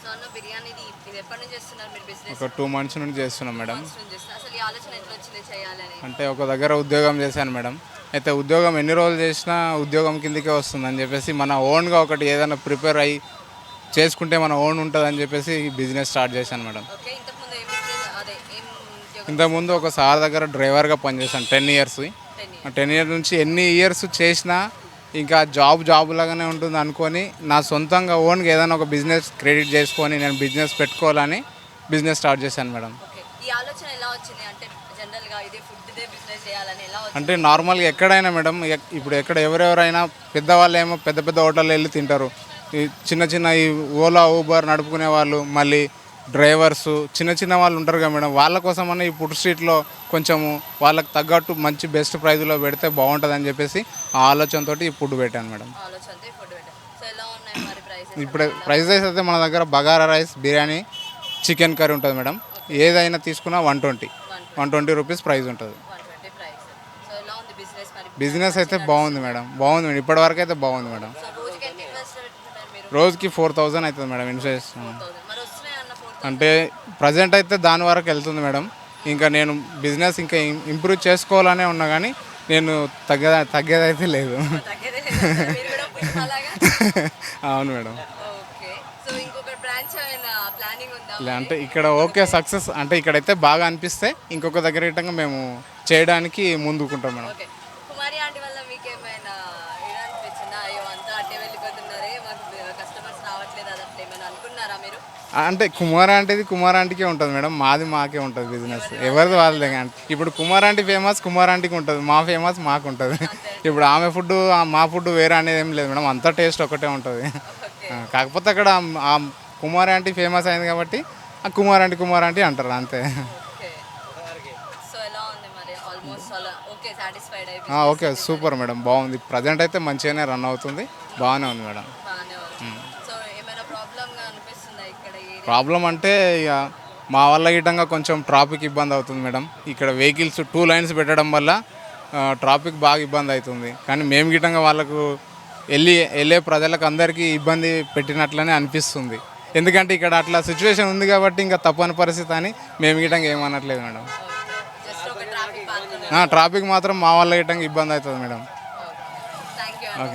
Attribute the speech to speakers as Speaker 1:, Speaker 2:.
Speaker 1: So అన్న బిర్యానీది ఇది ఎప్పటి నుంచి చేస్తున్నారు మీరు బిజినెస్?
Speaker 2: ఒక 2 మంత్స్ నుండి చేస్తున్నాం మేడం.
Speaker 1: అసలు ఈ ఆలోచన ఎట్లా వచ్చింది చేయాలని?
Speaker 2: అంటే ఒక దగ్గర ఉద్యోగం చేశాను మేడం. అయితే ఉద్యోగం ఎన్ని రోజులు చేసినా ఉద్యోగం కిందకే వస్తుందని చెప్పేసి మన ఓన్గా ఒకటి ఏదైనా ప్రిపేర్ అయ్యి చేసుకుంటే మన ఓన్ ఉంటుందని చెప్పేసి బిజినెస్ స్టార్ట్ చేశాను మేడం.
Speaker 1: ఓకే, ఇంతకుముందు ఏం బిజినెస్ అదే ఏం ఉద్యోగం?
Speaker 2: ఇంతకుముందు ఒక సార్ దగ్గర డ్రైవర్గా పనిచేశాను 10 ఇయర్స్. 10 ఇయర్స్ నుంచి ఎన్ని ఇయర్స్ చేసినా ఇంకా జాబ్ లాగానే ఉంటుంది అనుకొని నా సొంతంగా ఓన్గా ఏదైనా ఒక బిజినెస్ క్రెడిట్ చేసుకొని నేను బిజినెస్ పెట్టుకోవాలని బిజినెస్ స్టార్ట్ చేశాను మేడం.
Speaker 1: ఓకే, ఈ ఆలోచన ఎలా వచ్చింది? అంటే జనరల్గా ఇదే ఫుడ్ ఇదే బిజినెస్ చేయాలని ఎలా వచ్చింది?
Speaker 2: అంటే నార్మల్గా ఎక్కడైనా మేడం, ఇప్పుడు ఎక్కడ ఎవరెవరైనా పెద్దవాళ్ళు ఏమో పెద్ద పెద్ద హోటల్లో వెళ్ళి తింటారు. ఈ చిన్న ఈ ఓలా ఊబర్ నడుపుకునే వాళ్ళు, మళ్ళీ డ్రైవర్సు చిన్న వాళ్ళు ఉంటారు కదా మేడం, వాళ్ళ కోసమన్నా ఈ ఫుడ్ స్ట్రీట్లో కొంచెము వాళ్ళకి తగ్గట్టు మంచి బెస్ట్ ప్రైజ్లో పెడితే బాగుంటుంది అని చెప్పేసి ఆ ఆలోచనతో ఈ ఫుడ్ పెట్టాను మేడం.
Speaker 1: ఆలోచనతో ఫుడ్ పెట్టారు. సో ఎలా ఉన్నాయి మరి ప్రైసెస్?
Speaker 2: ఇప్పుడు ప్రైజెస్ అయితే మన దగ్గర bagara rice, biryani, chicken curry ఉంటుంది మేడం. ఏదైనా తీసుకున్నా 120 రూపీస్ ప్రైస్ ఉంటుంది.
Speaker 1: 120 ప్రైస్. సో ఎలా ఉంది బిజినెస్ మరి?
Speaker 2: బిజినెస్ అయితే బాగుంది మేడం, బాగుంది మేడం, ఇప్పటివరకు అయితే బాగుంది మేడం.
Speaker 1: సో రోజుకి ఎంత ఇన్వెస్ట్ పెట్టుకుంటారు మీరు?
Speaker 2: రోజుకి 4000 అవుతుంది మేడం ఇన్వెస్ట్.
Speaker 1: 4000. మరి వస్తున్నాయి అన్న 4000?
Speaker 2: అంటే ప్రజెంట్ అయితే దాని వరకు వెళ్తుంది మేడం. ఇంకా నేను బిజినెస్ ఇంకా ఇంప్రూవ్ చేసుకోవాలనే ఉన్నా కానీ నేను తగ్గేదైతే లేదు.
Speaker 1: తగ్గేదే లేదా? మీరు కూడా పుష్ప లాగా?
Speaker 2: అవును మేడం.
Speaker 1: ఓకే, సో ఇంకొక బ్రాంచ్ ఏమైనా ప్లానింగ్ ఉందా?
Speaker 2: అంటే ఇక్కడ ఓకే సక్సెస్ అంటే ఇక్కడైతే బాగా అనిపిస్తే ఇంకొక దగ్గర ఇట్టంగా మేము చేయడానికి ముందుకుంటాం మేడం.
Speaker 1: ఓకే, కుమారి ఆంటీ వల్ల మీకు ఏమైనా ఇది అనిపించిందా? అయ్యో అంతా అట్టే వెళ్ళిపోతున్నారే, మాకు కస్టమర్స్ రావట్లేదు, అది అట్లా ఏమైనా అనుకున్నారా మీరు?
Speaker 2: అంటే కుమార్ ఆంటీకే ఉంటుంది మేడం, మాది మాకే ఉంటుంది బిజినెస్, ఎవరిది వాళ్ళదే. ఇప్పుడు కుమార్ ఆంటీ ఫేమస్ కుమార్ ఆంటీకి ఉంటుంది, మా ఫేమస్ మాకు ఉంటుంది. ఇప్పుడు ఆమె ఫుడ్ మా ఫుడ్ వేరే అనేది ఏం లేదు మేడం, అంతా టేస్ట్ ఒకటే ఉంటుంది. కాకపోతే అక్కడ ఆ కుమార్ ఆంటీ ఫేమస్ అయింది కాబట్టి ఆ కుమార్ ఆంటీ అంటారు అంతే.
Speaker 1: ఓకే, సో ఎలా ఉంది మరి? ఆల్మోస్ట్ అలా okay, satisfied
Speaker 2: okay super madam, బాగుంది. ప్రజెంట్ అయితే మంచిగానే రన్ అవుతుంది, బాగానే ఉంది మేడం.
Speaker 1: బాగానే ఉంది. సో ఏమైనా ప్రాబ్లమ్గా అనిపిస్తుందా ఇక్కడ?
Speaker 2: ప్రాబ్లం అంటే ఇక మా వల్ల గిట్టంగా కొంచెం ట్రాఫిక్ ఇబ్బంది అవుతుంది మేడం. ఇక్కడ వెహికల్స్ 2 లైన్స్ పెట్టడం వల్ల ట్రాఫిక్ బాగా ఇబ్బంది అవుతుంది. కానీ మేము గిట్టంగా వాళ్ళకు వెళ్ళే ప్రజలకు అందరికీ ఇబ్బంది పెట్టినట్లనే అనిపిస్తుంది. ఎందుకంటే ఇక్కడ అట్లా సిచ్యువేషన్ ఉంది కాబట్టి ఇంకా తప్పని పరిస్థితి అని మేము గిట్టంగా ఏమనట్లేదు మేడం.
Speaker 1: జస్ట్ ఒక ట్రాఫిక్
Speaker 2: ట్రాఫిక్ మాత్రం మా వల్ల గిట్టంగా ఇబ్బంది అవుతుంది మేడం.